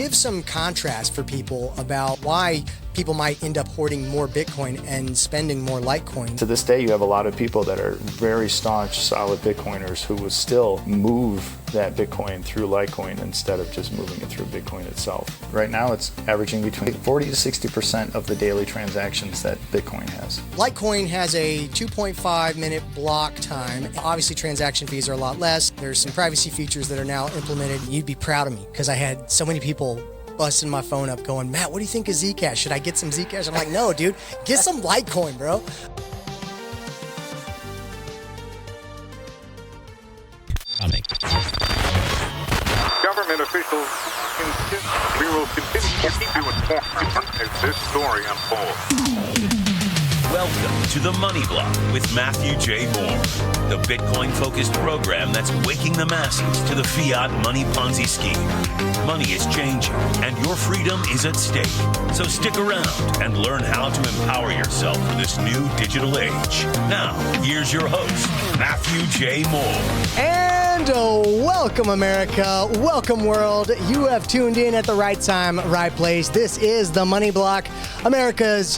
give some contrast for people about why people might end up hoarding more Bitcoin and spending more Litecoin. To this day, you have a lot of people that are very staunch, solid Bitcoiners who would still move that Bitcoin through Litecoin instead of just moving it through Bitcoin itself. Right now, it's averaging between 40 to 60% of the daily transactions that Bitcoin has. Litecoin has a 2.5-minute block time. Obviously, transaction fees are a lot less. There's some privacy features that are now implemented. You'd be proud of me because I had so many people busting my phone up going, Matt, what do you think of Zcash? Should I get some Zcash? I'm like, no, dude, get some Litecoin, bro. Government officials insist we will continue to keep you informed as this story unfolds. Welcome to the Money Block with Mathew J. Moore, the Bitcoin-focused program that's waking the masses to the fiat money Ponzi scheme. Money is changing, and your freedom is at stake. So stick around and learn how to empower yourself for this new digital age. Now, here's your host, Mathew J. Moore. And welcome, America. Welcome, world. You have tuned in at the right time, right place. This is the Money Block, America's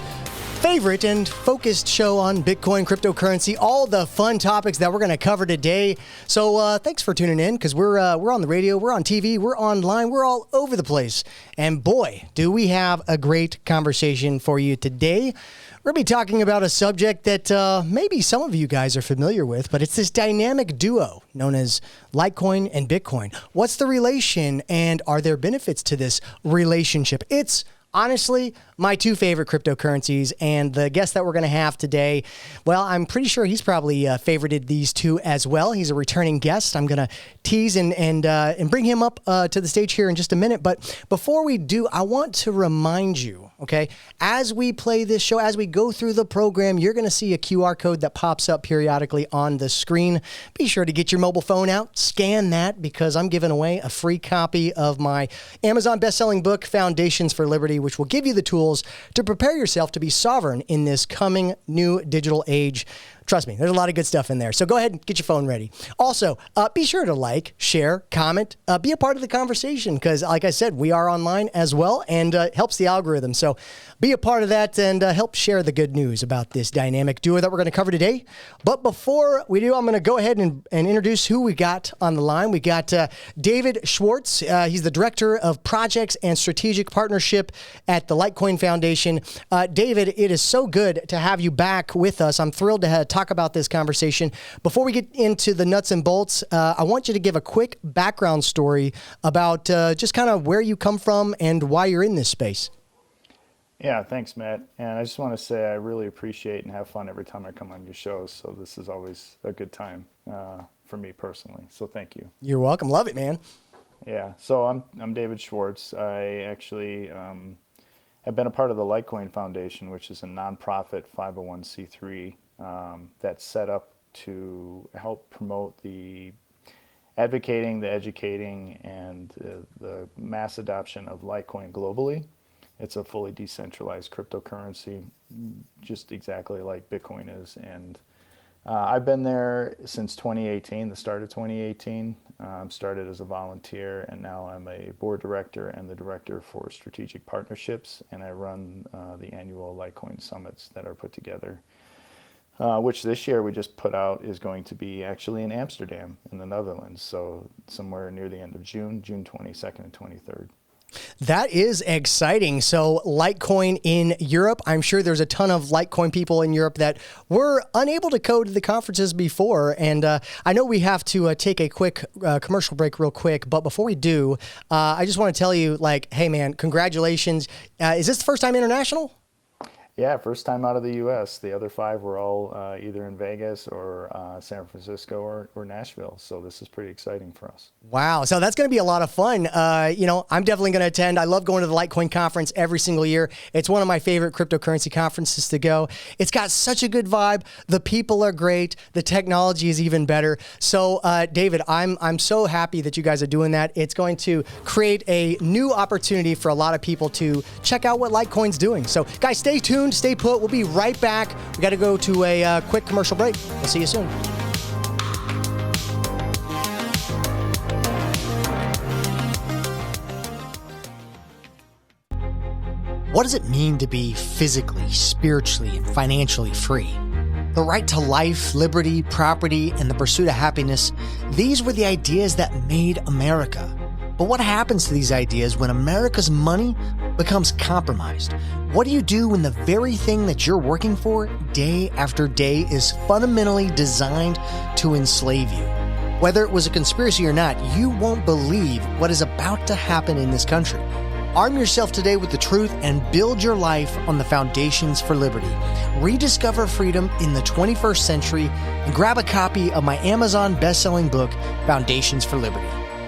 favorite and focused show on Bitcoin, cryptocurrency, all the fun topics that we're going to cover today. So thanks for tuning in because we're on the radio, we're on TV, we're online, we're all over the place. And boy, do we have a great conversation for you today. We're going to be talking about a subject that maybe some of you guys are familiar with, but it's this dynamic duo known as Litecoin and Bitcoin. What's the relation and are there benefits to this relationship? It's honestly my two favorite cryptocurrencies, and the guest that we're going to have today, well, I'm pretty sure he's probably favorited these two as well. He's a returning guest. I'm going to tease and bring him up to the stage here in just a minute. But before we do, I want to remind you, okay, as we play this show, as we go through the program, you're going to see a QR code that pops up periodically on the screen. Be sure to get your mobile phone out, scan that, because I'm giving away a free copy of my Amazon best-selling book, Foundations for Liberty, which will give you the tools to prepare yourself to be sovereign in this coming new digital age. Trust me, there's a lot of good stuff in there. So go ahead and get your phone ready. Also, be sure to like, share, comment, be a part of the conversation because, like I said, we are online as well and it helps the algorithm. So be a part of that and help share the good news about this dynamic duo that we're going to cover today. But before we do, I'm going to go ahead and introduce who we got on the line. We got David Schwartz. He's the Director of Projects and Strategic Partnership at the Lite Coin Foundation. David, it is so good to have you back with us. I'm thrilled to talk about this conversation. Before we get into the nuts and bolts, I want you to give a quick background story about just kind of where you come from and why you're in this space. Yeah, thanks, Matt. And I just want to say I really appreciate and have fun every time I come on your shows. So this is always a good time for me personally. So thank you. You're welcome. Love it, man. Yeah. So I'm David Schwartz. I actually have been a part of the Lite Coin Foundation, which is a nonprofit 501c3 that's set up to help promote the advocating, the educating, and the mass adoption of Litecoin globally. It's a fully decentralized cryptocurrency, just exactly like Bitcoin is. And I've been there since 2018, the start of 2018. Started as a volunteer, and now I'm a board director and the director for strategic partnerships, and I run the annual Litecoin summits that are put together. Which this year we just put out is going to be actually in Amsterdam in the Netherlands. So somewhere near the end of June 22nd and 23rd. That is exciting. So Litecoin in Europe, I'm sure there's a ton of Litecoin people in Europe that were unable to go to the conferences before. And I know we have to take a quick commercial break real quick. But before we do, I just want to tell you, like, hey, man, congratulations. Is this the first time international? Yeah, first time out of the U.S. The other 5 were all either in Vegas or San Francisco or Nashville. So this is pretty exciting for us. Wow. So that's going to be a lot of fun. I'm definitely going to attend. I love going to the Litecoin conference every single year. It's one of my favorite cryptocurrency conferences to go. It's got such a good vibe. The people are great. The technology is even better. So, David, I'm so happy that you guys are doing that. It's going to create a new opportunity for a lot of people to check out what Litecoin's doing. So, guys, stay tuned. Stay put. We'll be right back. We got to go to a quick commercial break. We'll see you soon. What does it mean to be physically, spiritually, and financially free? The right to life, liberty, property, and the pursuit of happiness, these were the ideas that made America. But what happens to these ideas when America's money becomes compromised? What do you do when the very thing that you're working for day after day is fundamentally designed to enslave you? Whether it was a conspiracy or not, you won't believe what is about to happen in this country. Arm yourself today with the truth and build your life on the foundations for liberty. Rediscover freedom in the 21st century and grab a copy of my Amazon best-selling book, Foundations for Liberty.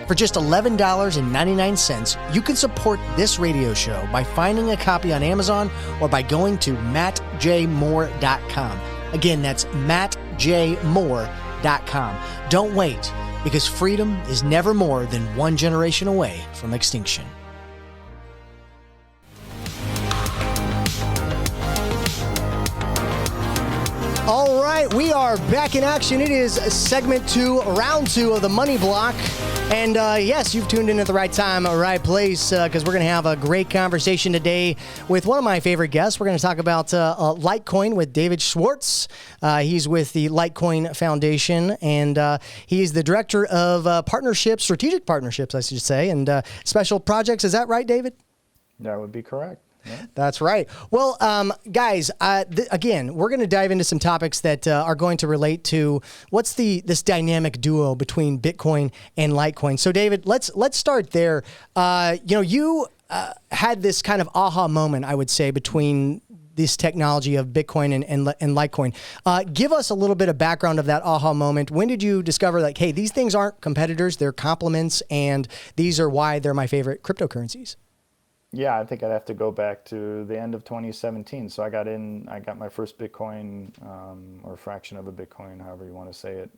For just $11.99, you can support this radio show by finding a copy on Amazon or by going to mattjmoore.com. Again, that's mattjmoore.com. Don't wait, because freedom is never more than one generation away from extinction. All right, we are back in action. It is segment 2, round 2 of the Money Block. And yes, you've tuned in at the right time, right place, because we're going to have a great conversation today with one of my favorite guests. We're going to talk about Litecoin with David Schwartz. He's with the Lite Coin Foundation, and he's the director of partnerships, strategic partnerships, I should say, and special projects. Is that right, David? That would be correct. Yeah. That's right. Well, guys, again, we're going to dive into some topics that are going to relate to what's this dynamic duo between Bitcoin and Litecoin. So, David, let's start there. You had this kind of aha moment, I would say, between this technology of Bitcoin and Litecoin. Give us a little bit of background of that aha moment. When did you discover, like, hey, these things aren't competitors, they're complements, and these are why they're my favorite cryptocurrencies? Yeah, I think I'd have to go back to the end of 2017. So I got my first Bitcoin, or fraction of a Bitcoin, however you want to say it,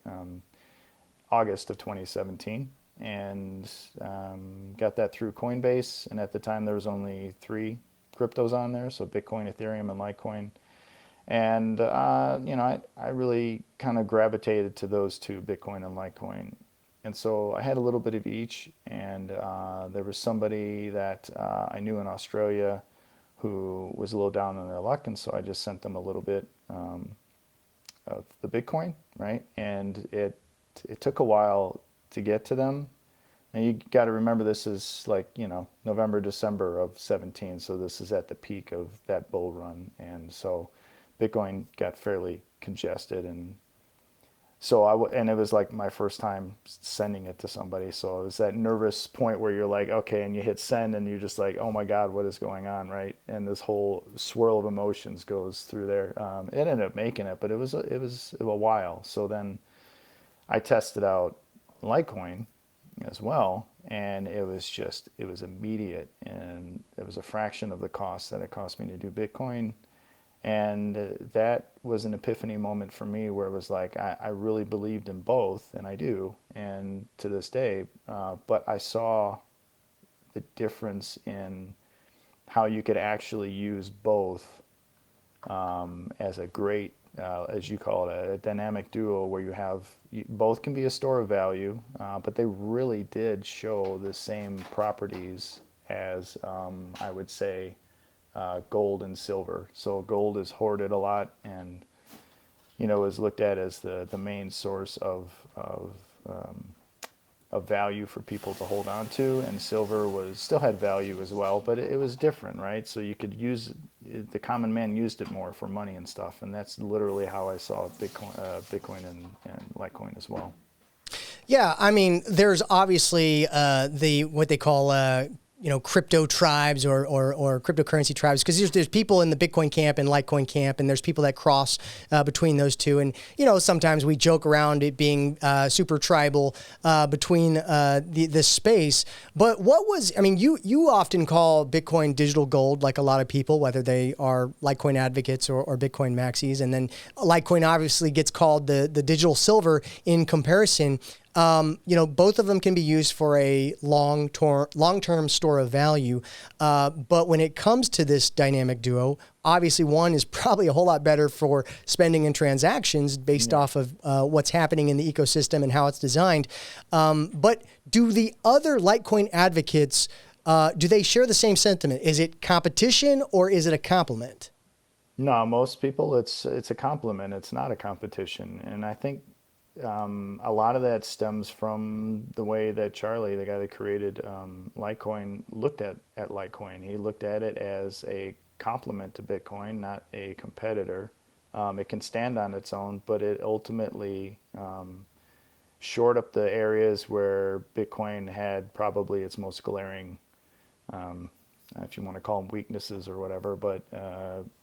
August of 2017, and got that through Coinbase. And at the time, there was only 3 cryptos on there, so Bitcoin, Ethereum, and Litecoin. And I really kind of gravitated to those 2, Bitcoin and Litecoin. And so I had a little bit of each, and there was somebody that I knew in Australia who was a little down on their luck, and so I just sent them a little bit of the Bitcoin, right? And it took a while to get to them. And you got to remember, this is like, November, December of 17, so this is at the peak of that bull run, and so Bitcoin got fairly congested, and so and it was like my first time sending it to somebody. So it was that nervous point where you're like, okay, and you hit send and you're just like, oh my God, what is going on, right? And this whole swirl of emotions goes through there. It ended up making it, but it was a while. So then I tested out Litecoin as well, and it was immediate, and it was a fraction of the cost that it cost me to do Bitcoin. And that was an epiphany moment for me, where it was like, I really believed in both, and I do, and to this day, but I saw the difference in how you could actually use both as a great, as you call it, a dynamic duo, where both can be a store of value, but they really did show the same properties as, I would say, gold and silver. So gold is hoarded a lot, and is looked at as the main source of value for people to hold on to, and silver still had value as well, but it was different, right? So you could use the common man used it more for money and stuff, and that's literally how I saw Bitcoin and Litecoin as well. Yeah, I mean, there's obviously what they call crypto tribes or cryptocurrency tribes, because there's people in the Bitcoin camp and Litecoin camp, and there's people that cross between those two. And, sometimes we joke around it being super tribal between this space. But you often call Bitcoin digital gold, like a lot of people, whether they are Litecoin advocates or Bitcoin maxis. And then Litecoin obviously gets called the digital silver in comparison. Both of them can be used for a long-term store of value. But when it comes to this dynamic duo, obviously one is probably a whole lot better for spending and transactions based off of what's happening in the ecosystem and how it's designed. But do the other Litecoin advocates do they share the same sentiment? Is it competition or is it a complement? No, most people, it's a compliment. It's not a competition. And I think a lot of that stems from the way that Charlie, the guy that created Litecoin, looked at Litecoin. He looked at it as a complement to Bitcoin, not a competitor. It can stand on its own, but it ultimately shored up the areas where Bitcoin had probably its most glaring, if you want to call them weaknesses or whatever, but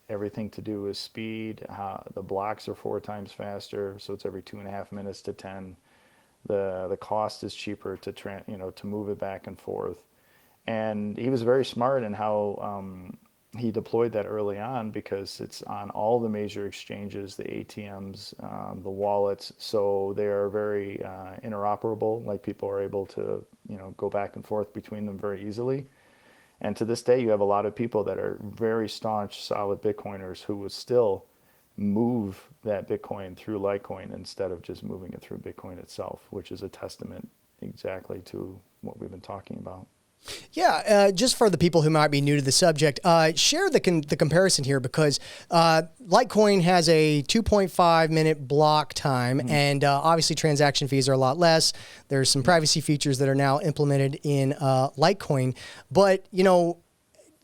everything to do with speed. How the blocks are 4 times faster, so it's every 2.5 minutes to 10. The cost is cheaper to to move it back and forth. And he was very smart in how he deployed that early on, because it's on all the major exchanges, the ATMs, the wallets, so they are very interoperable. Like, people are able to go back and forth between them very easily. And to this day, you have a lot of people that are very staunch, solid Bitcoiners who would still move that Bitcoin through Litecoin instead of just moving it through Bitcoin itself, which is a testament exactly to what we've been talking about. Yeah, just for the people who might be new to the subject, share the comparison here, because Litecoin has a 2.5-minute block time, and obviously transaction fees are a lot less. There's some privacy features that are now implemented in Litecoin, but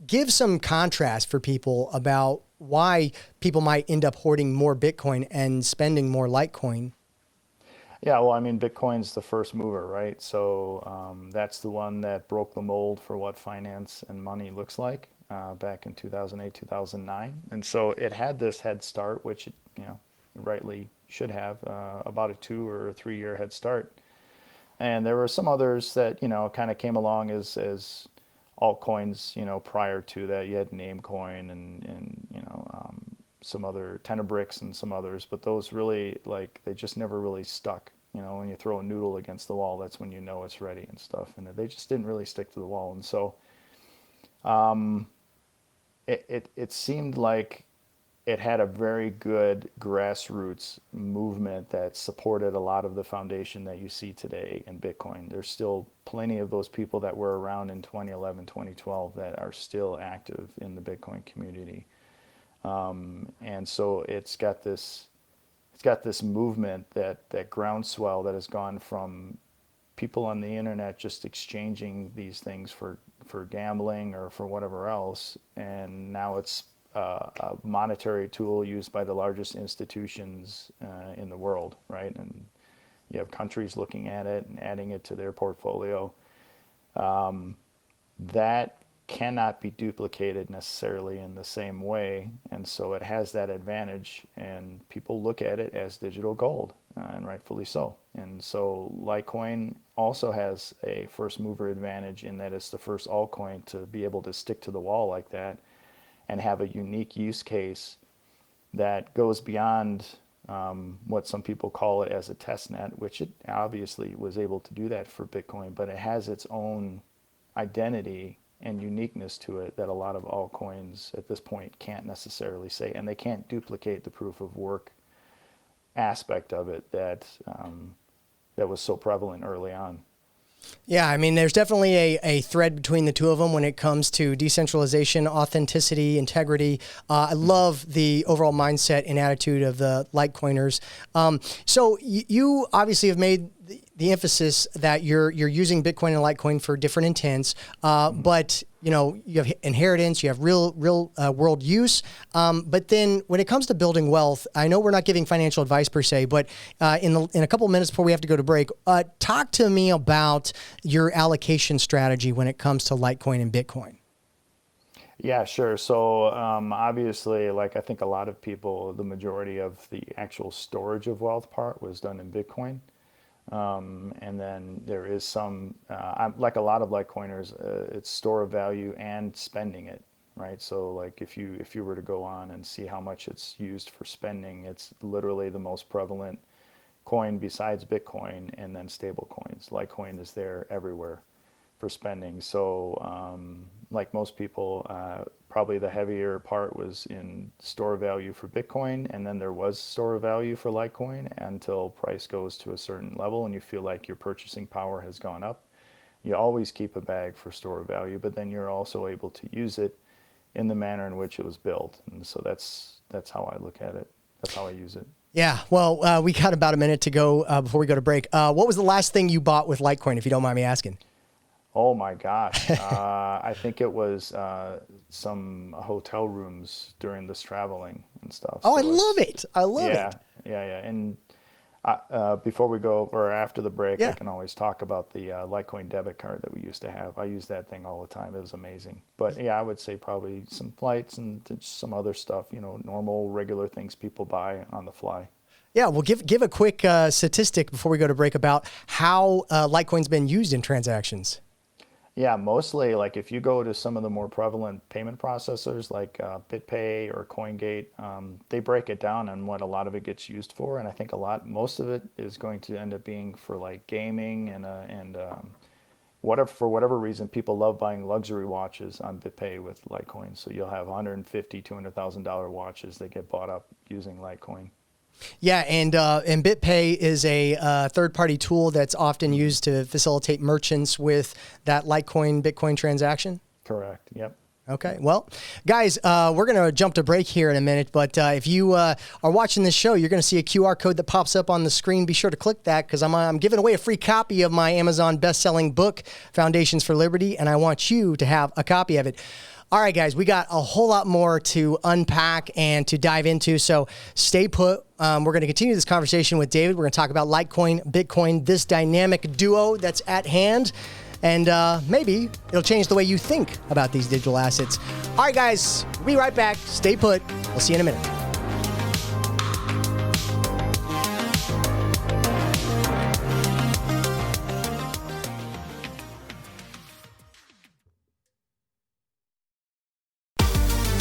give some contrast for people about why people might end up hoarding more Bitcoin and spending more Litecoin. Yeah, well, I mean, Bitcoin's the first mover, right? So that's the one that broke the mold for what finance and money looks like back in 2008, 2009. And so it had this head start, which it rightly should have, about a 2 or 3 year head start. And there were some others that kind of came along as altcoins, prior to that. You had Namecoin and some other Tenebricks and some others, but those really, they just never really stuck. When you throw a noodle against the wall, that's when it's ready and stuff. And they just didn't really stick to the wall. And so it seemed like it had a very good grassroots movement that supported a lot of the foundation that you see today in Bitcoin. There's still plenty of those people that were around in 2011, 2012 that are still active in the Bitcoin community. And so it's got this movement, that groundswell that has gone from people on the internet just exchanging these things for gambling or for whatever else, and now it's a monetary tool used by the largest institutions in the world, right? And you have countries looking at it and adding it to their portfolio. That cannot be duplicated necessarily in the same way, and so it has that advantage, and people look at it as digital gold, and rightfully so. And so Litecoin also has a first mover advantage in that it's the first altcoin to be able to stick to the wall like that and have a unique use case that goes beyond what some people call it as a test net, which it obviously was able to do that for Bitcoin, but it has its own identity and uniqueness to it that a lot of altcoins at this point can't necessarily say, and they can't duplicate the proof of work aspect of it that was so prevalent early on. Yeah, I mean, there's definitely a thread between the two of them when it comes to decentralization, authenticity, integrity. I love the overall mindset and attitude of the Litecoiners. So you obviously have made the emphasis that you're using Bitcoin and Litecoin for different intents, but you have inheritance, you have real world use. But then when it comes to building wealth, I know we're not giving financial advice per se, but in a couple of minutes before we have to go to break, talk to me about your allocation strategy when it comes to Litecoin and Bitcoin. Yeah, sure. So obviously, I think a lot of people, the majority of the actual storage of wealth part was done in Bitcoin. And then there is some, like a lot of Litecoiners, it's store of value and spending it, right? So if you were to go on and see how much it's used for spending, it's literally the most prevalent coin besides Bitcoin, and then stable coins. Litecoin is there everywhere for spending. So like most people, probably the heavier part was in store value for Bitcoin, and then there was store value for Litecoin until price goes to a certain level and you feel like your purchasing power has gone up. You always keep a bag for store of value, but then you're also able to use it in the manner in which it was built. And so that's how I look at it. That's how I use it. Yeah. Well, we got about a minute to go before we go to break. What was the last thing you bought with Litecoin, if you don't mind me asking? Oh my gosh. I think it was some hotel rooms during this traveling and stuff. Oh, So I love it. I love it. Yeah. And before we go, or after the break, Yeah. I can always talk about the Litecoin debit card that we used to have. I use that thing all the time. It was amazing. But yeah, I would say probably some flights and just some other stuff, normal, regular things people buy on the fly. Yeah, well, give a quick statistic before we go to break about how Litecoin's been used in transactions. Yeah, mostly like if you go to some of the more prevalent payment processors like BitPay or CoinGate, they break it down on what a lot of it gets used for, and I think most of it is going to end up being for like gaming and for whatever reason, people love buying luxury watches on BitPay with Litecoin. So you'll have $150,000, $200,000 watches that get bought up using Litecoin. Yeah, and BitPay is a third-party tool that's often used to facilitate merchants with that Litecoin Bitcoin transaction. Correct. Yep. Okay. Well, guys, we're going to jump to break here in a minute, but if you are watching this show, you're going to see a QR code that pops up on the screen. Be sure to click that because I'm giving away a free copy of my Amazon best-selling book, Foundations for Liberty, and I want you to have a copy of it. All right, guys, we got a whole lot more to unpack and to dive into, so stay put. We're going to continue this conversation with David. We're going to talk about Litecoin, Bitcoin, this dynamic duo that's at hand, and maybe it'll change the way you think about these digital assets. All right, guys, we'll be right back. Stay put. We'll see you in a minute.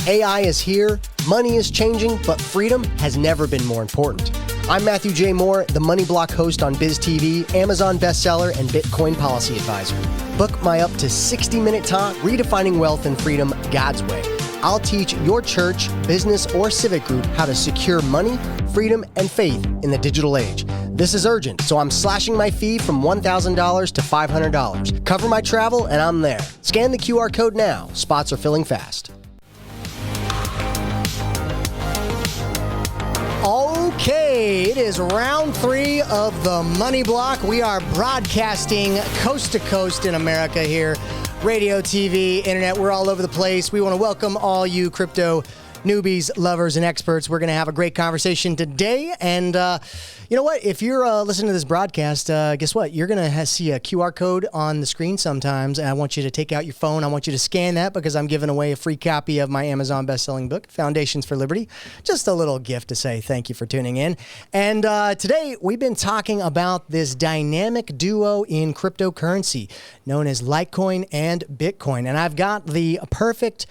AI is here, money is changing, but freedom has never been more important. I'm Mathew J. Moore, the Money Block host on BizTV, Amazon bestseller, and Bitcoin policy advisor. Book my up to 60-minute talk, Redefining Wealth and Freedom God's Way. I'll teach your church, business, or civic group how to secure money, freedom, and faith in the digital age. This is urgent, so I'm slashing my fee from $1,000 to $500. Cover my travel, and I'm there. Scan the QR code now. Spots are filling fast. Okay, it is round 3 of the Money Block. We are broadcasting coast to coast in America here. Radio, TV, internet, we're all over the place. We want to welcome all you crypto newbies, lovers, and experts. We're going to have a great conversation today. And you know what? If you're listening to this broadcast, guess what? You're going to see a QR code on the screen sometimes. And I want you to take out your phone. I want you to scan that because I'm giving away a free copy of my Amazon best-selling book, Foundations for Liberty. Just a little gift to say thank you for tuning in. And today, we've been talking about this dynamic duo in cryptocurrency known as Litecoin and Bitcoin. And I've got the perfect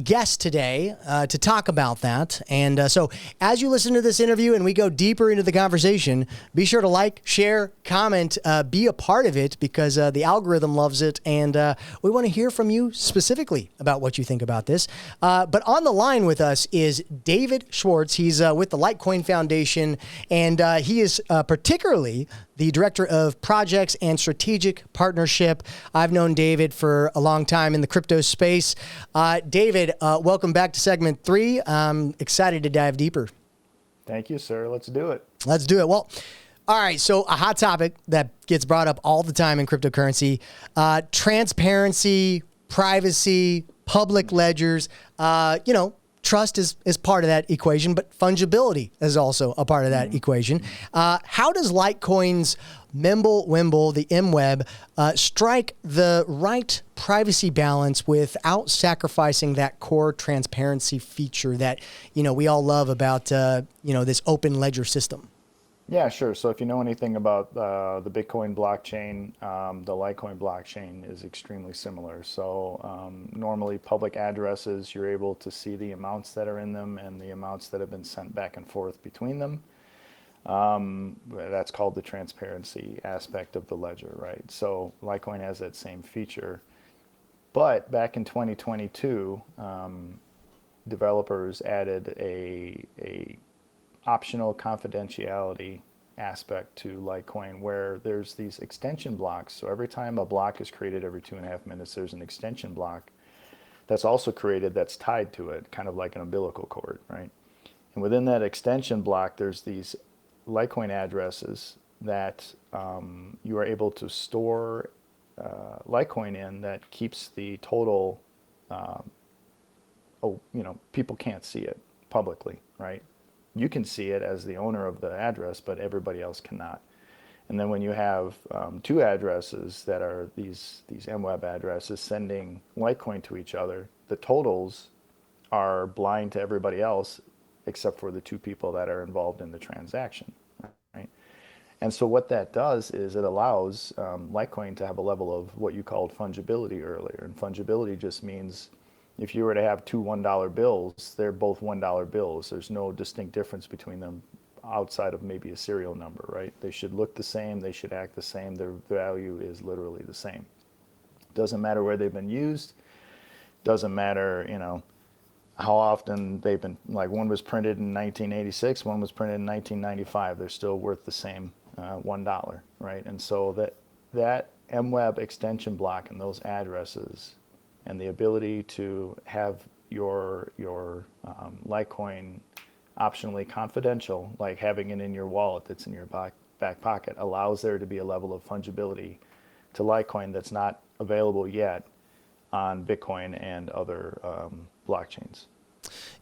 guest today to talk about that. And so as you listen to this interview and we go deeper into the conversation, be sure to like, share, comment, be a part of it because the algorithm loves it. And we want to hear from you specifically about what you think about this. But on the line with us is David Schwartz. He's with the Lite Coin Foundation, and he is particularly the Director of Projects and Strategic Partnership. I've known David for a long time in the crypto space. David, welcome back to segment 3. I'm excited to dive deeper. Thank you, sir. Let's do it. Let's do it. Well, all right. So a hot topic that gets brought up all the time in cryptocurrency, transparency, privacy, public ledgers, trust is part of that equation, but fungibility is also a part of that equation. How does Litecoin's Mimble-Wimble, the MWeb, strike the right privacy balance without sacrificing that core transparency feature that, we all love about, this open ledger system? Yeah, sure. So if you know anything about the Bitcoin blockchain, the Litecoin blockchain is extremely similar. So normally public addresses, you're able to see the amounts that are in them and the amounts that have been sent back and forth between them. That's called the transparency aspect of the ledger, right? So Litecoin has that same feature. But back in 2022, developers added a optional confidentiality aspect to Litecoin where there's these extension blocks. So every time a block is created every 2.5 minutes, there's an extension block that's also created that's tied to it, kind of like an umbilical cord, right? And within that extension block, there's these Litecoin addresses that you are able to store Litecoin in that keeps the total, people can't see it publicly, right? You can see it as the owner of the address, but everybody else cannot. And then when you have two addresses that are these MWeb addresses sending Litecoin to each other, the totals are blind to everybody else except for the two people that are involved in the transaction, right? And so what that does is it allows Litecoin to have a level of what you called fungibility earlier. And fungibility just means if you were to have two $1 bills, they're both $1 bills. There's no distinct difference between them outside of maybe a serial number, right? They should look the same, they should act the same, their value is literally the same. Doesn't matter where they've been used, doesn't matter, how often they've been, like one was printed in 1986, one was printed in 1995, they're still worth the same $1, right? And so that MWeb extension block and those addresses and the ability to have your Litecoin optionally confidential, like having it in your wallet that's in your back pocket, allows there to be a level of fungibility to Litecoin that's not available yet on Bitcoin and other blockchains.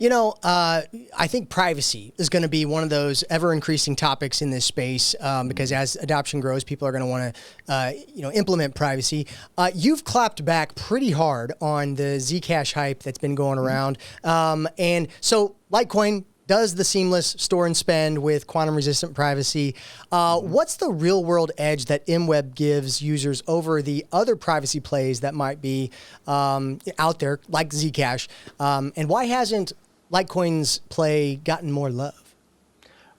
I think privacy is going to be one of those ever-increasing topics in this space because as adoption grows, people are going to want to, implement privacy. You've clapped back pretty hard on the Zcash hype that's been going around, and so Litecoin does the seamless store and spend with quantum-resistant privacy. What's the real-world edge that MWeb gives users over the other privacy plays that might be out there, like Zcash? And why hasn't Litecoin's play gotten more love?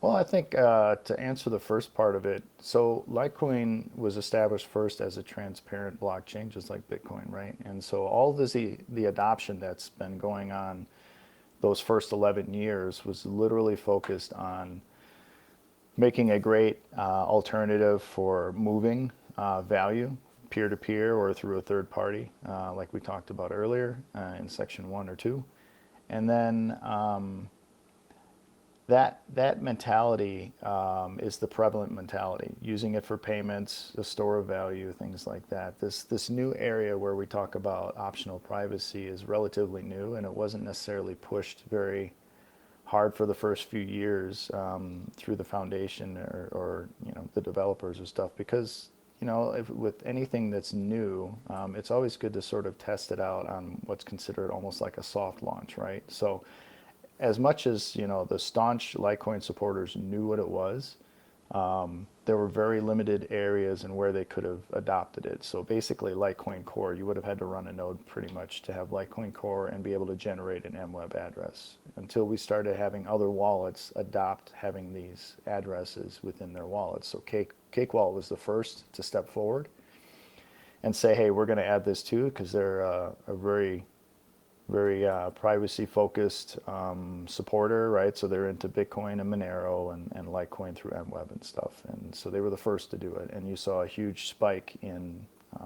Well, I think to answer the first part of it, so Litecoin was established first as a transparent blockchain, just like Bitcoin, right? And so all the adoption that's been going on those first 11 years was literally focused on making a great alternative for moving value peer-to-peer or through a third party, like we talked about earlier in section 1 or 2. And then that mentality is the prevalent mentality, using it for payments, the store of value, things like that. This new area where we talk about optional privacy is relatively new, and it wasn't necessarily pushed very hard for the first few years through the foundation or the developers or stuff, because with anything that's new, it's always good to sort of test it out on what's considered almost like a soft launch, right? So as much as the staunch Litecoin supporters knew what it was, there were very limited areas in where they could have adopted it. So basically Litecoin Core, you would have had to run a node pretty much to have Litecoin Core and be able to generate an MWeb address, until we started having other wallets adopt having these addresses within their wallets. So Cake Wallet was the first to step forward and say, hey, we're going to add this too, because they're a very privacy-focused supporter, right? So they're into Bitcoin and Monero and Litecoin through MWeb and stuff. And so they were the first to do it. And you saw a huge spike in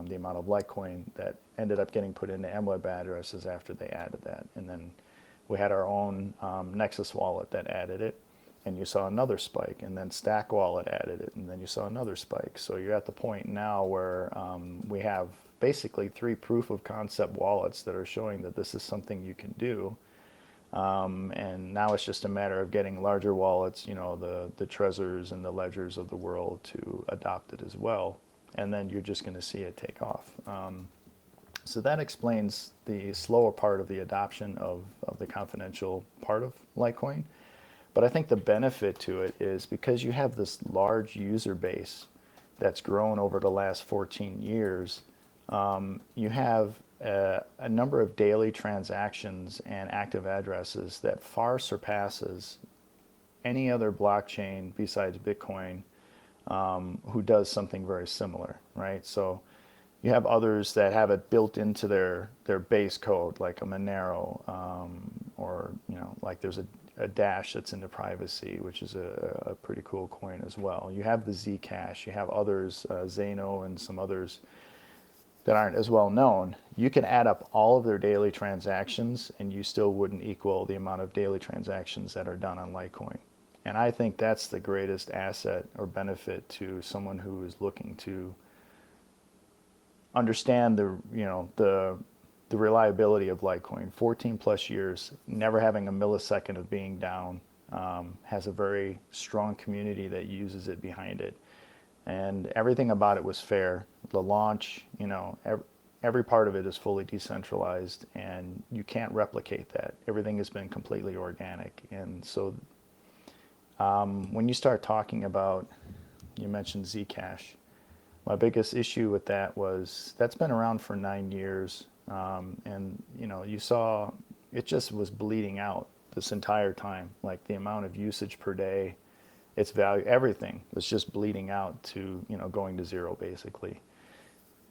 the amount of Litecoin that ended up getting put into MWeb addresses after they added that. And then we had our own Nexus wallet that added it, and you saw another spike. And then Stack Wallet added it, and then you saw another spike. So you're at the point now where we have basically 3 proof of concept wallets that are showing that this is something you can do. And now it's just a matter of getting larger wallets, the Trezors and the Ledgers of the world to adopt it as well. And then you're just going to see it take off. So that explains the slower part of the adoption of the confidential part of Litecoin. But I think the benefit to it is because you have this large user base that's grown over the last 14 years, you have a number of daily transactions and active addresses that far surpasses any other blockchain besides Bitcoin who does something very similar, right? So you have others that have it built into their base code, like a Monero, or like there's a a Dash that's into privacy, which is a pretty cool coin as well. You have the Zcash, you have others, Zano and some others that aren't as well known. You can add up all of their daily transactions and you still wouldn't equal the amount of daily transactions that are done on Litecoin. And I think that's the greatest asset or benefit to someone who is looking to understand the reliability of Litecoin. 14 plus years, never having a millisecond of being down, has a very strong community that uses it behind it. And everything about it was fair. The launch, every part of it is fully decentralized, and you can't replicate that. Everything has been completely organic. And so when you start talking about, you mentioned Zcash, my biggest issue with that was that's been around for 9 years. And you saw it just was bleeding out this entire time, like the amount of usage per day, its value, everything was just bleeding out to, going to zero basically.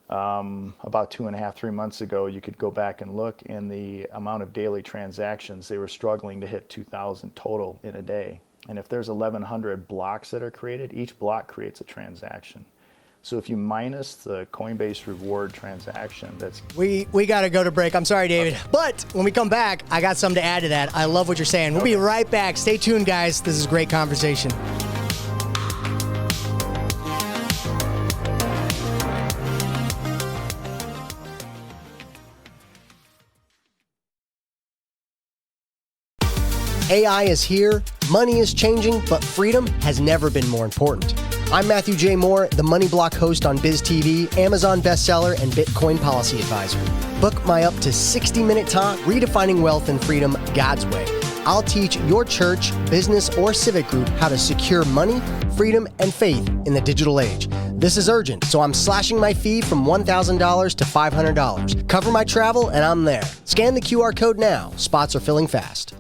About 2.5, 3 months ago, you could go back and look, and the amount of daily transactions, they were struggling to hit 2,000 total in a day. And if there's 1,100 blocks that are created, each block creates a transaction. So if you minus the Coinbase reward transaction, that's... We got to go to break. I'm sorry, David. Okay. But when we come back, I got something to add to that. I love what you're saying. We'll be right back. Stay tuned, guys. This is a great conversation. AI is here, money is changing, but freedom has never been more important. I'm Mathew J. Moore, the Money Block host on BizTV, Amazon bestseller, and Bitcoin policy advisor. Book my up to 60-minute talk, Redefining Wealth and Freedom God's Way. I'll teach your church, business, or civic group how to secure money, freedom, and faith in the digital age. This is urgent, so I'm slashing my fee from $1,000 to $500. Cover my travel, and I'm there. Scan the QR code now. Spots are filling fast.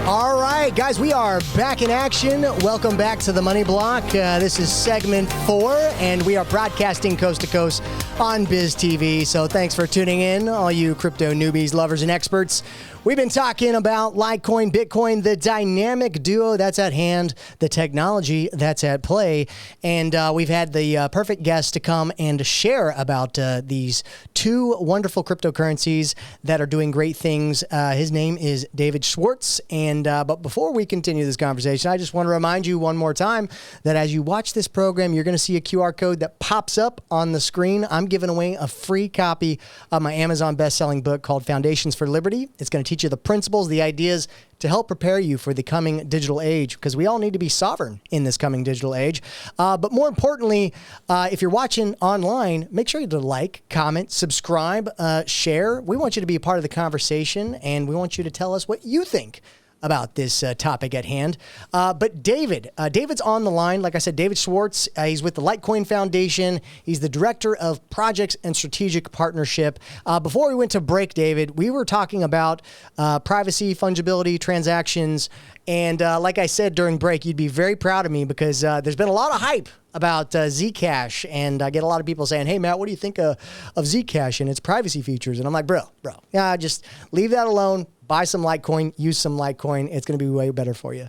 All right, guys, we are back in action. Welcome back to the Money Block. This is segment 4, and we are broadcasting coast to coast on BizTV. So thanks for tuning in, all you crypto newbies, lovers, and experts. We've been talking about Litecoin, Bitcoin, the dynamic duo that's at hand, the technology that's at play, and we've had the perfect guest to come and share about these two wonderful cryptocurrencies that are doing great things. His name is David Schwartz, and but before we continue this conversation, I just want to remind you one more time that as you watch this program, you're going to see a QR code that pops up on the screen. I'm giving away a free copy of my Amazon best-selling book called Foundations for Liberty. It's going to teach you the principles, the ideas to help prepare you for the coming digital age, because we all need to be sovereign in this coming digital age. But more importantly, if you're watching online, make sure to like, comment, subscribe, share. We want you to be a part of the conversation, and we want you to tell us what you think about this topic at hand. But David's on the line. Like I said, David Schwartz, he's with the Lite Coin Foundation. He's the director of projects and strategic partnership. Before we went to break, David, we were talking about privacy, fungibility, transactions. And like I said during break, you'd be very proud of me because there's been a lot of hype about Zcash, and I get a lot of people saying, hey, Matt, what do you think of Zcash and its privacy features? And I'm like, bro, yeah, just leave that alone. Buy some Litecoin, use some Litecoin. It's going to be way better for you.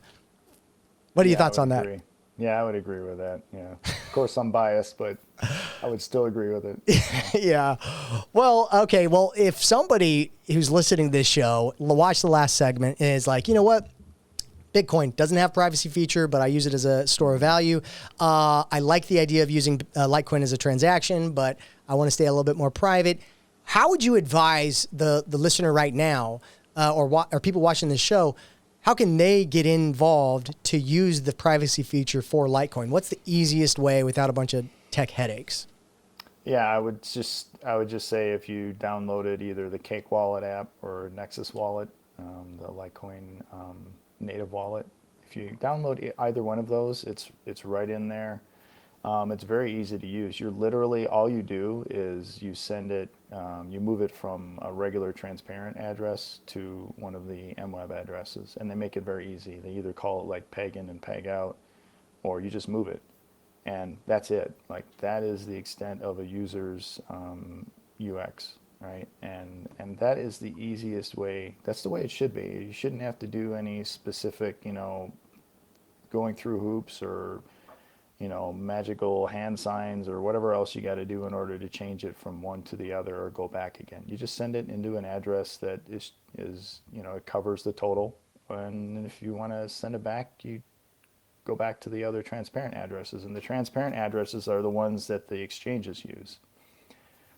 What are your thoughts on that? Yeah, I would agree with that. Yeah. Of course, I'm biased, but I would still agree with it. Yeah. Well, okay. Well, if somebody who's listening to this show, watch the last segment, and is like, you know what? Bitcoin doesn't have privacy feature, but I use it as a store of value. I like the idea of using Litecoin as a transaction, but I want to stay a little bit more private. How would you advise the listener right now, or people watching this show, how can they get involved to use the privacy feature for Litecoin? What's the easiest way without a bunch of tech headaches? Yeah, I would just say if you downloaded either the Cake Wallet app or Nexus Wallet, the Litecoin native wallet, if you download either one of those, it's right in there. It's very easy to use. You're literally, all you do is you send it, you move it from a regular transparent address to one of the MWeb addresses, and they make it very easy. They either call it like peg in and peg out, or you just move it, and that's it. Like, that is the extent of a user's UX. right? And that is the easiest way. That's the way it should be. You shouldn't have to do any specific, going through hoops or, magical hand signs or whatever else you got to do in order to change it from one to the other or go back again. You just send it into an address that is it covers the total. And if you want to send it back, you go back to the other transparent addresses. And the transparent addresses are the ones that the exchanges use.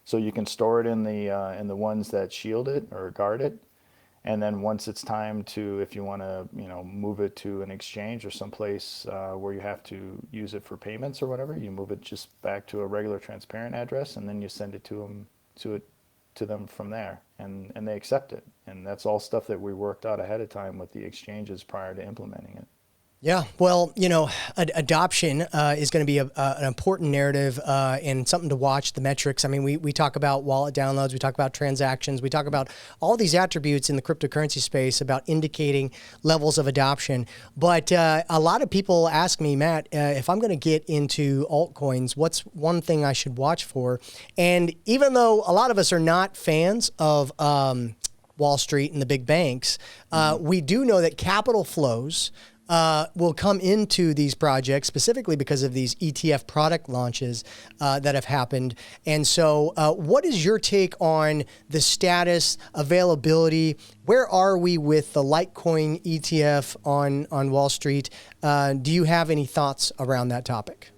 So you can store it in the ones that shield it or guard it. And then once it's time to, if you want to, move it to an exchange or someplace where you have to use it for payments or whatever, you move it just back to a regular transparent address, and then you send it to them from there, and they accept it. And that's all stuff that we worked out ahead of time with the exchanges prior to implementing it. Yeah, well, adoption is going to be an important narrative and something to watch, the metrics. I mean, we talk about wallet downloads, we talk about transactions, we talk about all these attributes in the cryptocurrency space about indicating levels of adoption. But a lot of people ask me, Matt, if I'm going to get into altcoins, what's one thing I should watch for? And even though a lot of us are not fans of Wall Street and the big banks, we do know that capital flows will come into these projects specifically because of these ETF product launches that have happened. And so what is your take on the status, availability? Where are we with the Litecoin ETF on Wall Street? Do you have any thoughts around that topic?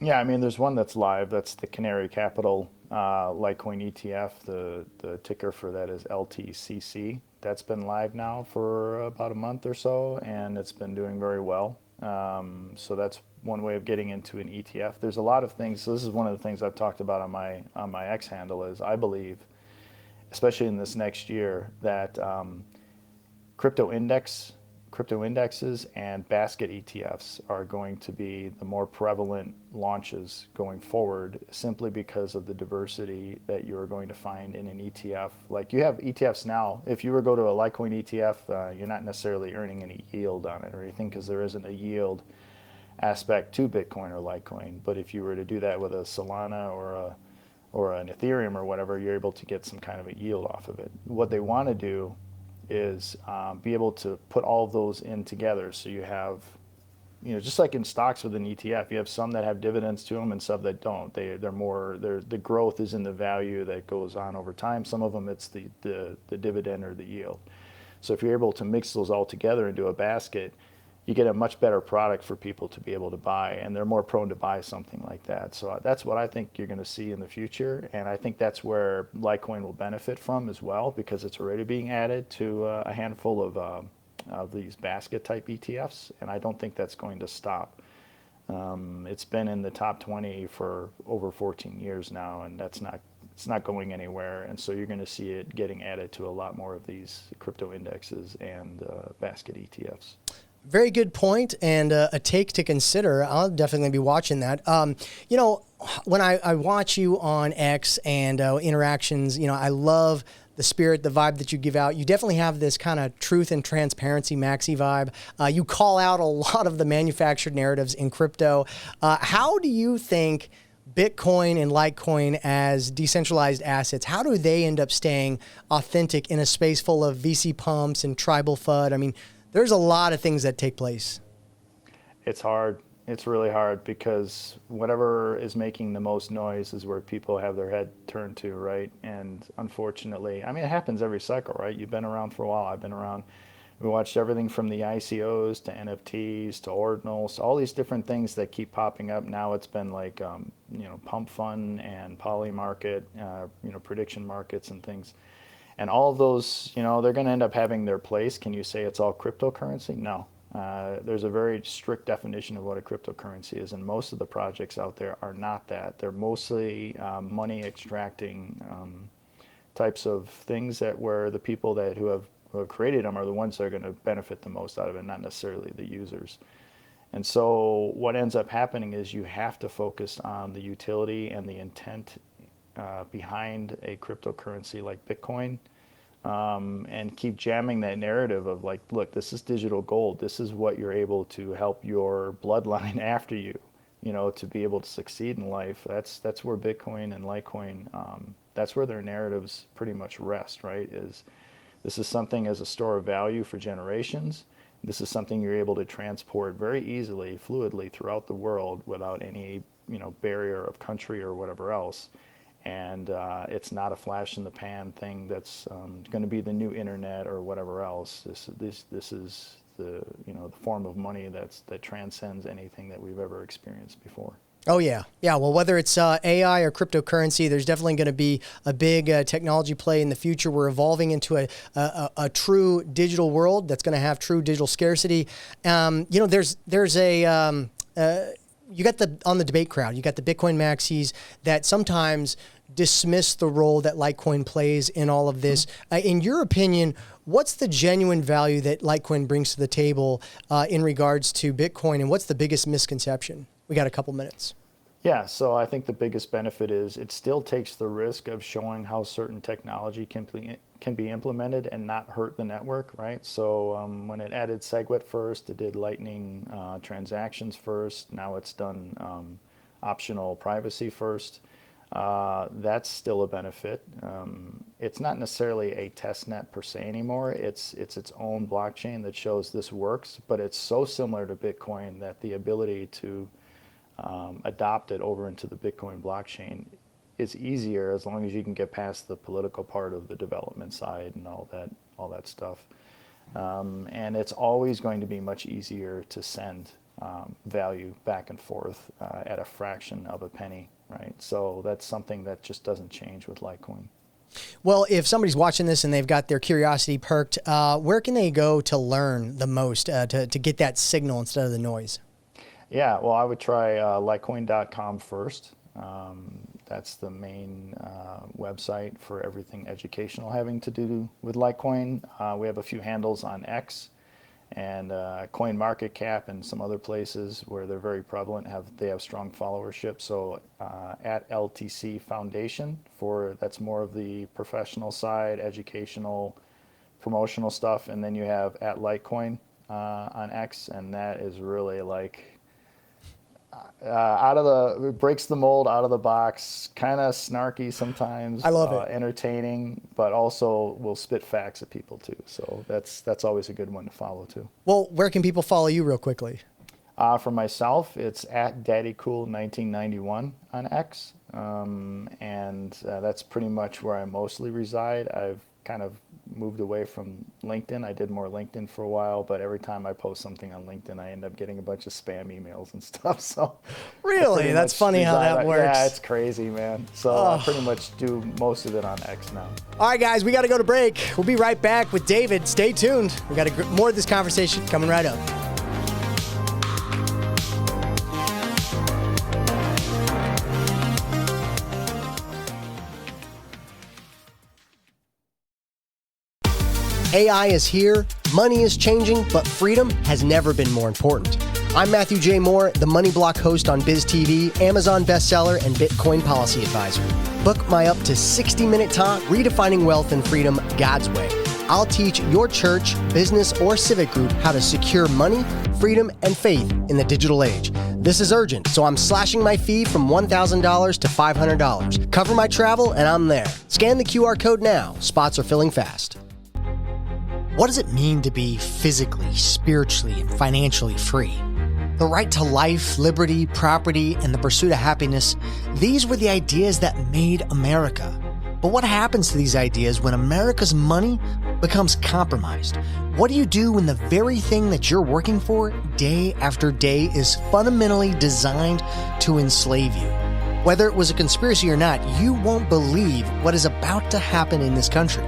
Yeah, I mean, there's one that's live. That's the Canary Capital Litecoin ETF. The ticker for that is LTCC. That's been live now for about a month or so, and it's been doing very well. So that's one way of getting into an ETF. There's a lot of things. So this is one of the things I've talked about on my X handle is I believe, especially in this next year, that crypto indexes and basket ETFs are going to be the more prevalent launches going forward, simply because of the diversity that you're going to find in an ETF. Like, you have ETFs now. If you were to go to a Litecoin ETF, you're not necessarily earning any yield on it or anything, because there isn't a yield aspect to Bitcoin or Litecoin. But if you were to do that with a Solana or an Ethereum or whatever, you're able to get some kind of a yield off of it. What they want to do is be able to put all of those in together. So you have, just like in stocks with an ETF, you have some that have dividends to them and some that don't. The growth is in the value that goes on over time. Some of them, it's the dividend or the yield. So if you're able to mix those all together into a basket, you get a much better product for people to be able to buy, and they're more prone to buy something like that. So that's what I think you're going to see in the future, and I think that's where Litecoin will benefit from as well, because it's already being added to a handful of these basket type ETFs, and I don't think that's going to stop. It's been in the top 20 for over 14 years now, and it's not going anywhere, and so you're going to see it getting added to a lot more of these crypto indexes and basket ETFs. Very good point, and a take to consider. I'll definitely be watching that. When I watch you on X and interactions, I love the spirit, the vibe that you give out. You definitely have this kind of truth and transparency maxi vibe. You call out a lot of the manufactured narratives in crypto. How do you think Bitcoin and Litecoin as decentralized assets, how do they end up staying authentic in a space full of VC pumps and tribal FUD? I mean, there's a lot of things that take place. It's hard. It's really hard, because whatever is making the most noise is where people have their head turned to, right? And unfortunately, I mean, it happens every cycle, right? You've been around for a while. I've been around. We watched everything from the ICOs to NFTs to ordinals, all these different things that keep popping up. Now it's been like, pump fund and poly market, prediction markets and things. And all of those, they're going to end up having their place. Can you say it's all cryptocurrency? No. There's a very strict definition of what a cryptocurrency is, and most of the projects out there are not that. They're mostly money extracting types of things where the people who have created them are the ones that are going to benefit the most out of it, not necessarily the users. And so what ends up happening is you have to focus on the utility and the intent behind a cryptocurrency like Bitcoin, and keep jamming that narrative of like, look, this is digital gold. This is what you're able to help your bloodline after you, to be able to succeed in life. That's where Bitcoin and Litecoin that's where their narratives pretty much rest, right? This is something as a store of value for generations. This is something you're able to transport very easily, fluidly throughout the world without any, barrier of country or whatever else. And it's not a flash in the pan thing that's going to be the new internet or whatever else. This is the form of money that transcends anything that we've ever experienced before. Oh, yeah. Yeah, well, whether it's AI or cryptocurrency, there's definitely going to be a big technology play in the future. We're evolving into a true digital world that's going to have true digital scarcity. There's you got on the debate crowd, you got the Bitcoin maxis that sometimes dismiss the role that Litecoin plays in all of this. In your opinion, what's the genuine value that Litecoin brings to the table in regards to Bitcoin, and what's the biggest misconception? We got a couple minutes. Yeah, so I think the biggest benefit is it still takes the risk of showing how certain technology can be implemented and not hurt the network, right? So when it added SegWit first, it did Lightning transactions first. Now it's done optional privacy first. That's still a benefit. It's not necessarily a test net per se anymore. It's its own blockchain that shows this works, but it's so similar to Bitcoin that the ability to adopt it over into the Bitcoin blockchain is easier as long as you can get past the political part of the development side and all that stuff. And it's always going to be much easier to send value back and forth at a fraction of a penny, right? So that's something that just doesn't change with Litecoin. Well, if somebody's watching this and they've got their curiosity perked, where can they go to learn the most to get that signal instead of the noise? Yeah, well, I would try litecoin.com first. That's the main website for everything educational having to do with Litecoin. We have a few handles on X and CoinMarketCap and some other places where they're very prevalent. They have strong followership. So at LTC Foundation, that's more of the professional side, educational, promotional stuff. And then you have at Litecoin on X, and that is really like it breaks the mold out of the box, kind of snarky sometimes. I love it. Entertaining, but also will spit facts at people too. So that's always a good one to follow too. Well, where can people follow you real quickly? For myself, it's at DaddyCool1991 on X, and that's pretty much where I mostly reside. I've kind of moved away from LinkedIn. I did more LinkedIn for a while, but every time I post something on LinkedIn, I end up getting a bunch of spam emails and stuff. So really, that's funny how that works. Yeah, it's crazy, man. So I pretty much do most of it on X now. All right, guys, we got to go to break. We'll be right back with David. Stay tuned. We got more of this conversation coming right up. AI is here, money is changing, but freedom has never been more important. I'm Mathew J. Moore, the Money Block host on BizTV, Amazon bestseller, and Bitcoin policy advisor. Book my up to 60-minute talk, Redefining Wealth and Freedom God's Way. I'll teach your church, business, or civic group how to secure money, freedom, and faith in the digital age. This is urgent, so I'm slashing my fee from $1,000 to $500. Cover my travel, and I'm there. Scan the QR code now. Spots are filling fast. What does it mean to be physically, spiritually, and financially free? The right to life, liberty, property, and the pursuit of happiness, these were the ideas that made America. But what happens to these ideas when America's money becomes compromised? What do you do when the very thing that you're working for day after day is fundamentally designed to enslave you? Whether it was a conspiracy or not, you won't believe what is about to happen in this country.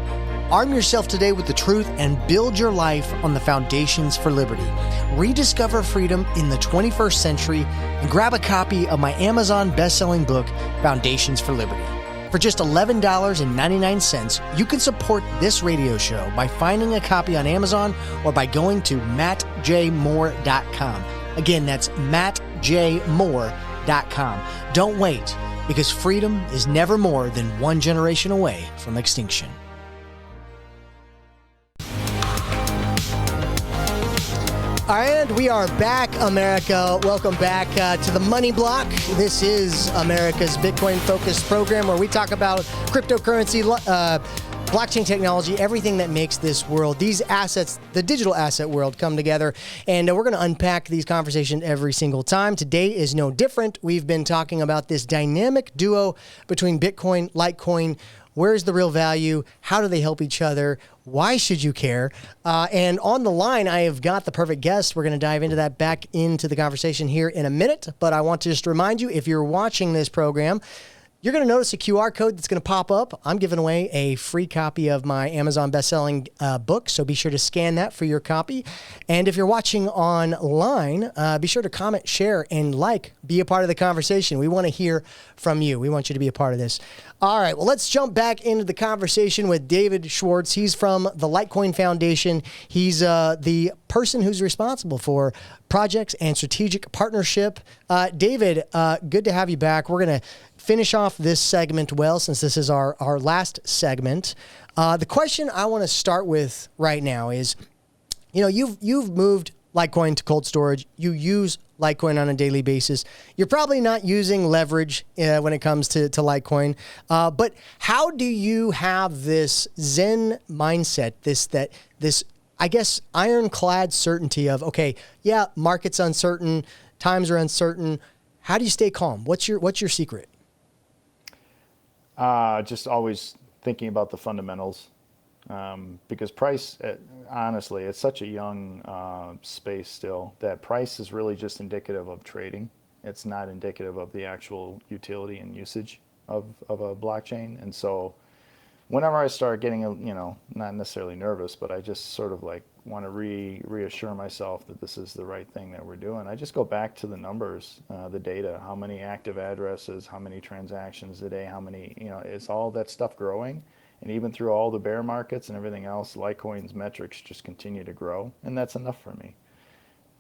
Arm yourself today with the truth and build your life on the foundations for liberty. Rediscover freedom in the 21st century and grab a copy of my Amazon best-selling book, Foundations for Liberty. For just $11.99, you can support this radio show by finding a copy on Amazon or by going to mattjmoore.com. Again, that's mattjmoore.com. Don't wait, because freedom is never more than one generation away from extinction. And we are back, America. Welcome back to the Money Block. This is America's Bitcoin-focused program where we talk about cryptocurrency, blockchain technology, everything that makes this world, these assets, the digital asset world, come together. And we're going to unpack these conversations every single time. Today is no different. We've been talking about this dynamic duo between Bitcoin, Litecoin. Where's the real value? How do they help each other? Why should you care? And on the line, I have got the perfect guest. We're going to dive into that back into the conversation here in a minute. But I want to just remind you, if you're watching this program, you're going to notice a QR code that's going to pop up. I'm giving away a free copy of my Amazon best-selling book, so be sure to scan that for your copy. And if you're watching online, be sure to comment, share, and be a part of the conversation. We want to hear from you. We want you to be a part of this. All right, well, let's jump back into the conversation with David Schwartz. He's from the Lite Coin Foundation. He's the person who's responsible for projects and strategic partnership. David, good to have you back. We're going to finish off this segment well, since this is our last segment. The question I want to start with right now is, you've moved Litecoin to cold storage. You use Litecoin on a daily basis. You're probably not using leverage when it comes to Litecoin. But how do you have this Zen mindset, this I guess ironclad certainty of, okay, yeah, market's uncertain, times are uncertain. How do you stay calm? What's your secret? Just always thinking about the fundamentals, because price, honestly, it's such a young space still that price is really just indicative of trading. It's not indicative of the actual utility and usage of a blockchain. And so whenever I start getting, not necessarily nervous, but I just sort of want to reassure myself that this is the right thing that we're doing, I just go back to the numbers, the data, how many active addresses, how many transactions a day, how many, is all that stuff growing? And even through all the bear markets and everything else, Litecoin's metrics just continue to grow, and that's enough for me.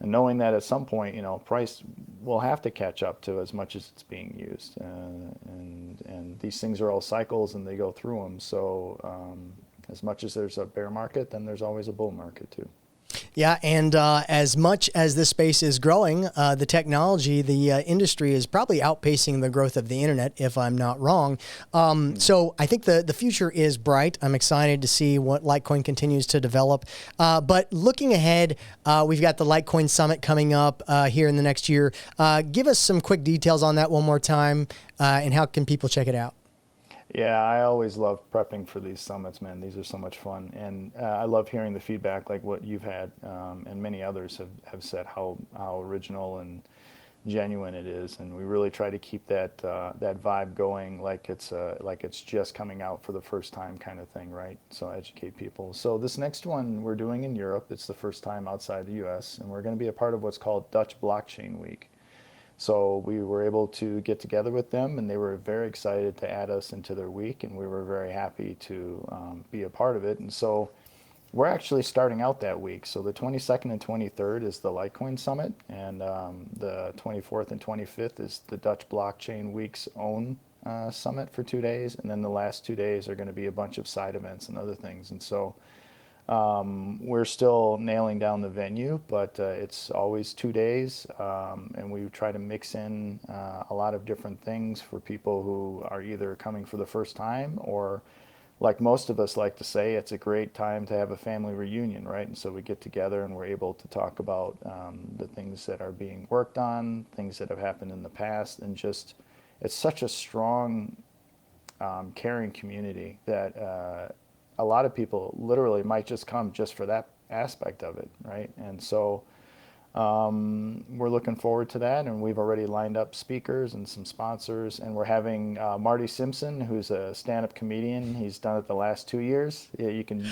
And knowing that at some point, price will have to catch up to as much as it's being used. And these things are all cycles and they go through them. So as much as there's a bear market, then there's always a bull market too. Yeah, and as much as this space is growing, the technology, the industry is probably outpacing the growth of the internet, if I'm not wrong. So I think the future is bright. I'm excited to see what Litecoin continues to develop. But looking ahead, we've got the Litecoin Summit coming up here in the next year. Give us some quick details on that one more time, and how can people check it out? Yeah, I always love prepping for these summits, man. These are so much fun. And I love hearing the feedback like what you've had, and many others have said how original and genuine it is. And we really try to keep that vibe going like it's just coming out for the first time kind of thing, right? So educate people. So this next one we're doing in Europe. It's the first time outside the US, and we're going to be a part of what's called Dutch Blockchain Week. So we were able to get together with them, and they were very excited to add us into their week, and we were very happy to be a part of it. And so we're actually starting out that week. So the 22nd and 23rd is the Litecoin Summit, and the 24th and 25th is the Dutch Blockchain Week's own summit for 2 days, and then the last 2 days are going to be a bunch of side events and other things. And so we're still nailing down the venue, but it's always 2 days, and we try to mix in a lot of different things for people who are either coming for the first time, or like most of us like to say, it's a great time to have a family reunion, right? And so we get together and we're able to talk about the things that are being worked on, things that have happened in the past, and just it's such a strong, caring community that a lot of people literally might just come just for that aspect of it, right? And so we're looking forward to that, and we've already lined up speakers and some sponsors, and we're having Marty Simpson, who's a stand-up comedian. He's done it the last 2 years. Yeah, you can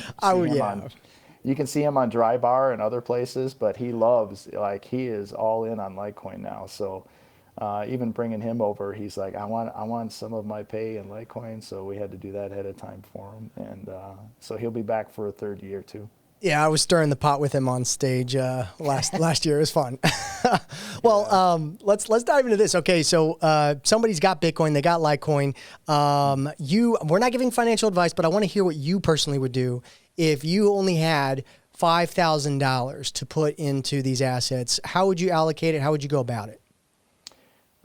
see him on Dry Bar and other places, but he is all in on Litecoin now. So even bringing him over, he's like, I want some of my pay in Litecoin, so we had to do that ahead of time for him, and so he'll be back for a third year too. Yeah, I was stirring the pot with him on stage last year. It was fun. Well, let's dive into this. Okay, so somebody's got Bitcoin, they got Litecoin. We're not giving financial advice, but I want to hear what you personally would do if you only had $5,000 to put into these assets, how would you allocate it? How would you go about it?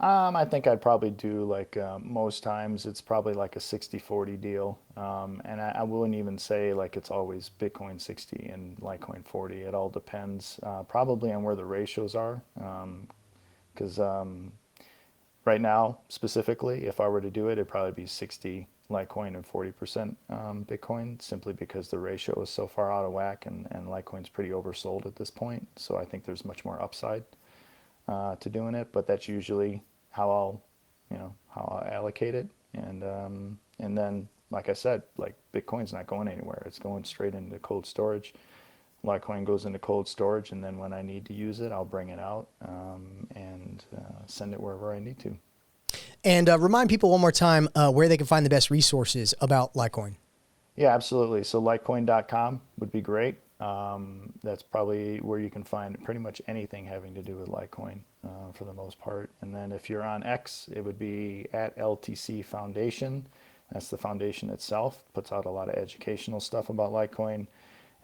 I think I'd probably do like most times it's probably like a 60-40 deal. And I wouldn't even say like it's always Bitcoin 60 and Litecoin 40. It all depends probably on where the ratios are. Because right now, specifically, if I were to do it, it'd probably be 60 Litecoin and 40% Bitcoin, simply because the ratio is so far out of whack and Litecoin's pretty oversold at this point. So I think there's much more upside to doing it, but that's usually how I'll allocate it. And then, like I said, like Bitcoin's not going anywhere. It's going straight into cold storage. Litecoin goes into cold storage, and then when I need to use it, I'll bring it out and send it wherever I need to. And remind people one more time where they can find the best resources about Litecoin. Yeah, absolutely. So litecoin.com would be great. That's probably where you can find pretty much anything having to do with Litecoin for the most part. And then if you're on X, it would be at LTC Foundation. That's the foundation itself. Puts out a lot of educational stuff about Litecoin.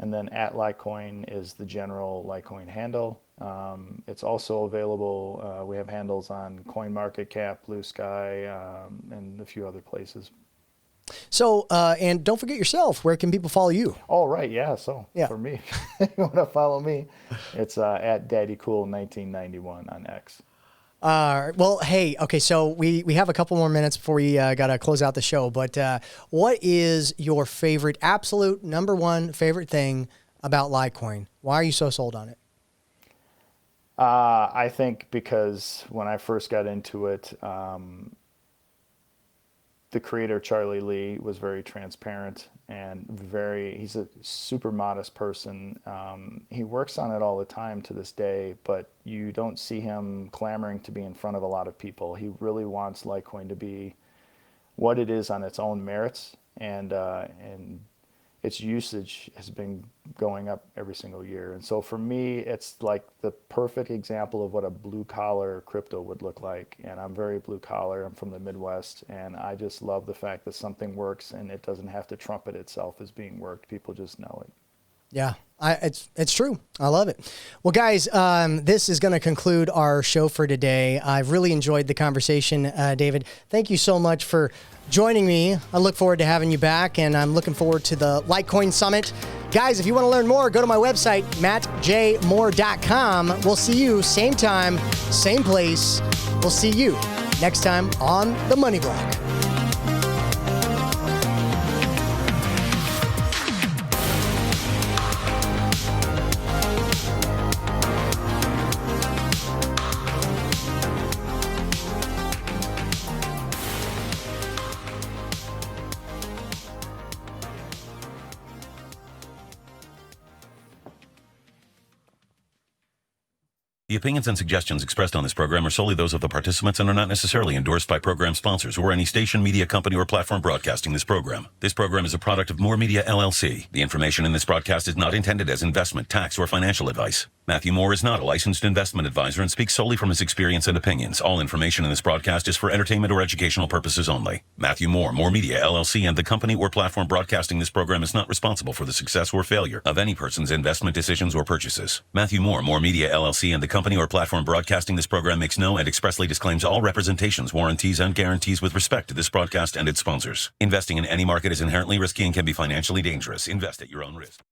And then at Litecoin is the general Litecoin handle. It's also available. We have handles on CoinMarketCap, Blue Sky, and a few other places. So, and don't forget yourself. Where can people follow you? Oh, right. Yeah. So yeah. For me, you want to follow me, it's at DaddyCool1991 on X. Well, hey, okay, so we have a couple more minutes before we got to close out the show, but what is your favorite, absolute number one favorite thing about Litecoin? Why are you so sold on it? I think because when I first got into it, the creator, Charlie Lee, was very transparent and he's a super modest person. He works on it all the time to this day, but you don't see him clamoring to be in front of a lot of people. He really wants Litecoin to be what it is on its own merits, and its usage has been going up every single year. And so for me, it's like the perfect example of what a blue collar crypto would look like. And I'm very blue collar. I'm from the Midwest, and I just love the fact that something works and it doesn't have to trumpet itself as being worked. People just know it. Yeah, it's true. I love it. Well, guys, this is going to conclude our show for today. I've really enjoyed the conversation, David. Thank you so much for joining me. I look forward to having you back, and I'm looking forward to the Litecoin Summit. Guys, if you want to learn more, go to my website, mattjmoore.com. We'll see you same time, same place. We'll see you next time on The Money Block. The opinions and suggestions expressed on this program are solely those of the participants and are not necessarily endorsed by program sponsors or any station, media company, or platform broadcasting this program. This program is a product of More Media, LLC. The information in this broadcast is not intended as investment, tax, or financial advice. Mathew Moore is not a licensed investment advisor and speaks solely from his experience and opinions. All information in this broadcast is for entertainment or educational purposes only. Mathew Moore, More Media, LLC, and the company or platform broadcasting this program is not responsible for the success or failure of any person's investment decisions or purchases. Mathew Moore, More Media, LLC, and the company or platform broadcasting this program makes no and expressly disclaims all representations, warranties, and guarantees with respect to this broadcast and its sponsors. Investing in any market is inherently risky and can be financially dangerous. Invest at your own risk.